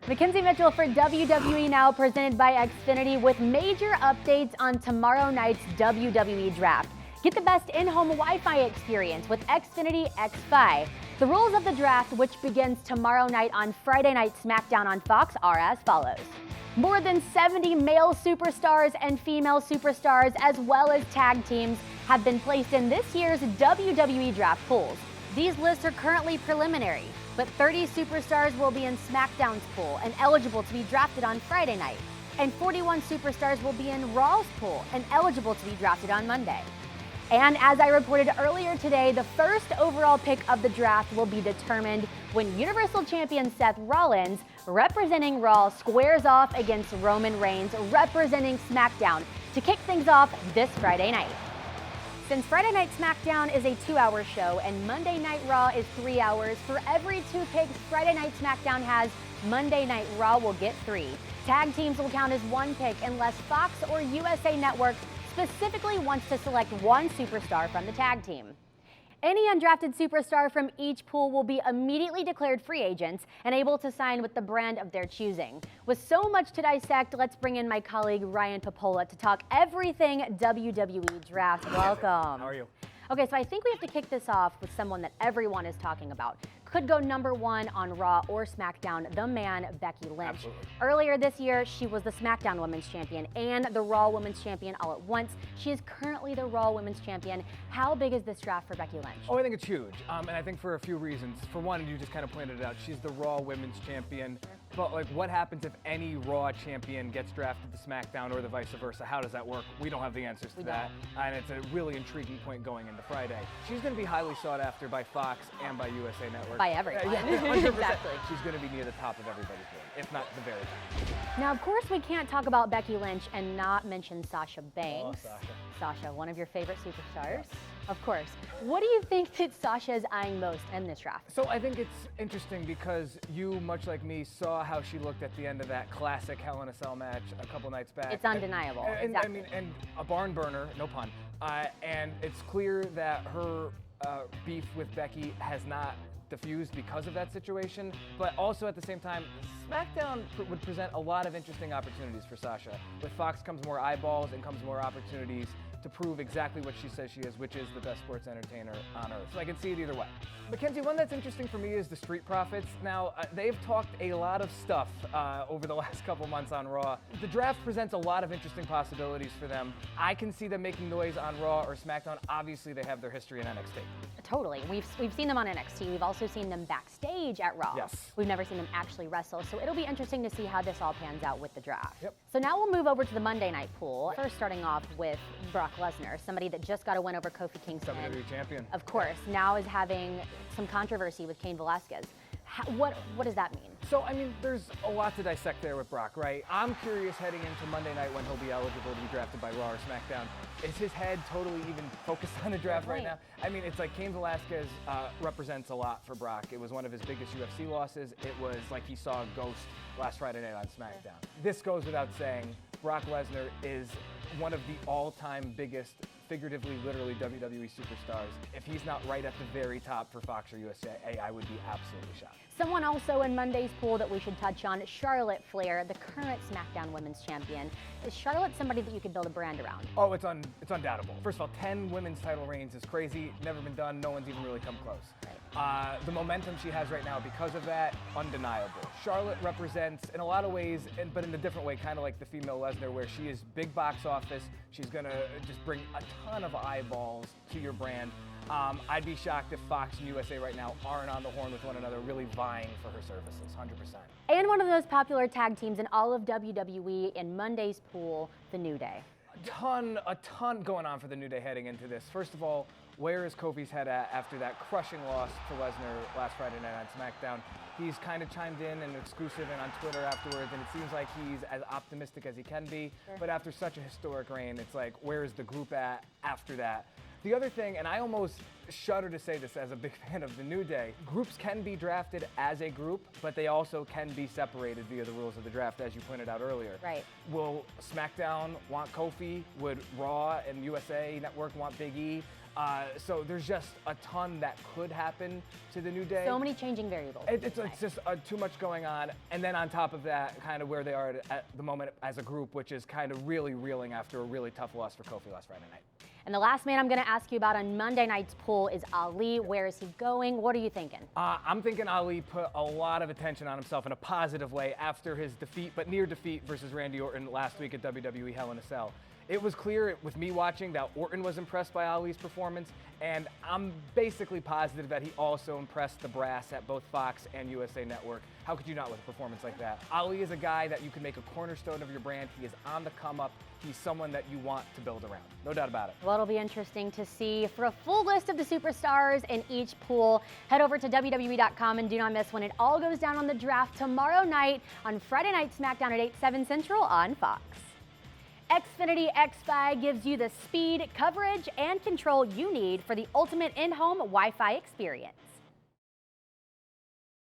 Mackenzie Mitchell for WWE Now, presented by Xfinity, with major updates on tomorrow night's WWE Draft. Get the best in-home Wi-Fi experience with Xfinity XFi. The rules of the draft, which begins tomorrow night on Friday Night SmackDown on Fox, are as follows. More than 70 male superstars and female superstars, as well as tag teams, have been placed in this year's WWE Draft pools. These lists are currently preliminary, but 30 superstars will be in SmackDown's pool and eligible to be drafted on Friday night, and 41 superstars will be in Raw's pool and eligible to be drafted on Monday. And as I reported earlier today, the first overall pick of the draft will be determined when Universal Champion Seth Rollins, representing Raw, squares off against Roman Reigns, representing SmackDown, to kick things off this Friday night. Since Friday Night SmackDown is a 2-hour show and Monday Night Raw is 3 hours, for every 2 picks Friday Night SmackDown has, Monday Night Raw will get 3. Tag teams will count as 1 pick unless Fox or USA Network specifically wants to select 1 superstar from the tag team. Any undrafted superstar from each pool will be immediately declared free agents and able to sign with the brand of their choosing. With so much to dissect, let's bring in my colleague Ryan Popola to talk everything WWE Draft. Welcome. How are you? Okay, so I think we have to kick this off with someone that everyone is talking about. Could go #1 on Raw or SmackDown, the man, Becky Lynch. Absolutely. Earlier this year, she was the SmackDown Women's Champion and the Raw Women's Champion all at once. She is currently the Raw Women's Champion. How big is this draft for Becky Lynch? Oh, I think it's huge, and I think for a few reasons. For one, you just kind of pointed it out, she's the Raw Women's Champion. But like, what happens if any Raw champion gets drafted to SmackDown or the vice versa? How does that work? We don't have the answers to that, and it's a really intriguing point going into Friday. She's going to be highly sought after by Fox and by USA Network. By everyone. Yeah, 100%. Exactly. She's going to be near the top of everybody's board, if not the very top. Now, of course, we can't talk about Becky Lynch and not mention Sasha Banks. Oh, Sasha. Sasha, one of your favorite superstars. Of course. What do you think that Sasha is eyeing most in this draft? So I think it's interesting because you, much like me, saw how she looked at the end of that classic Hell in a Cell match a couple nights back. It's undeniable. And, Exactly. I mean, and a barn burner, no pun. And it's clear that her beef with Becky has not diffused because of that situation, but also at the same time, SmackDown would present a lot of interesting opportunities for Sasha. With Fox comes more eyeballs and comes more opportunities to prove exactly what she says she is, which is the best sports entertainer on earth. So I can see it either way. Mackenzie, one that's interesting for me is the Street Profits. Now, they've talked a lot of stuff over the last couple months on Raw. The draft presents a lot of interesting possibilities for them. I can see them making noise on Raw or SmackDown. Obviously, they have their history in NXT. Totally. We've seen them on NXT. We've also seen them backstage at Raw. Yes. We've never seen them actually wrestle, so it'll be interesting to see how this all pans out with the draft. Yep. So now we'll move over to the Monday night pool. First, starting off with Brock Lesnar, somebody that just got a win over Kofi Kingston. WWE champion. Of course, now is having some controversy with Cain Velasquez. What does that mean? So, I mean, there's a lot to dissect there with Brock, right? I'm curious heading into Monday night when he'll be eligible to be drafted by Raw or SmackDown. Is his head totally even focused on the draft right now? I mean, it's like Cain Velasquez represents a lot for Brock. It was one of his biggest UFC losses. It was like he saw a ghost last Friday night on SmackDown. This goes without saying, Brock Lesnar is one of the all-time biggest, figuratively, literally WWE superstars. If he's not right at the very top for Fox or USA, I would be absolutely shocked. Someone also in Monday's pool that we should touch on, Charlotte Flair, the current SmackDown Women's Champion. Is Charlotte somebody that you could build a brand around? Oh, it's undoubtable. First of all, 10 women's title reigns is crazy. Never been done. No one's even really come close. The momentum she has right now because of that, undeniable. Charlotte represents, in a lot of ways, but in a different way, kind of like the female Lesnar, where she is big box office. She's going to just bring a ton of eyeballs to your brand. I'd be shocked if Fox and USA right now aren't on the horn with one another, really vying for her services, 100%. And one of the most popular tag teams in all of WWE in Monday's pool, The New Day. A ton going on for the New Day heading into this. First of all, where is Kofi's head at after that crushing loss to Lesnar last Friday night on SmackDown? He's kind of chimed in and exclusive and on Twitter afterwards, and it seems like he's as optimistic as he can be. Sure. But after such a historic reign, it's like, where is the group at after that? The other thing, and I almost shudder to say this as a big fan of the New Day, groups can be drafted as a group, but they also can be separated via the rules of the draft, as you pointed out earlier. Right. Will SmackDown want Kofi? Would Raw and USA Network want Big E? So there's just a ton that could happen to the New Day. So many changing variables. It's just too much going on. And then on top of that, kind of where they are at the moment as a group, which is kind of really reeling after a really tough loss for Kofi last Friday night. And the last man I'm going to ask you about on Monday night's pool is Ali. Where is he going? What are you thinking? I'm thinking Ali put a lot of attention on himself in a positive way after his defeat, but near defeat versus Randy Orton last week at WWE Hell in a Cell. It was clear with me watching that Orton was impressed by Ali's performance, and I'm basically positive that he also impressed the brass at both Fox and USA Network. How could you not with a performance like that? Ali is a guy that you can make a cornerstone of your brand. He is on the come up. He's someone that you want to build around. No doubt about it. Well, it'll be interesting to see. For a full list of the superstars in each pool, head over to WWE.com and do not miss when it all goes down on the draft tomorrow night on Friday Night SmackDown at 8/7 Central on Fox. Xfinity X5 gives you the speed, coverage, and control you need for the ultimate in-home Wi-Fi experience.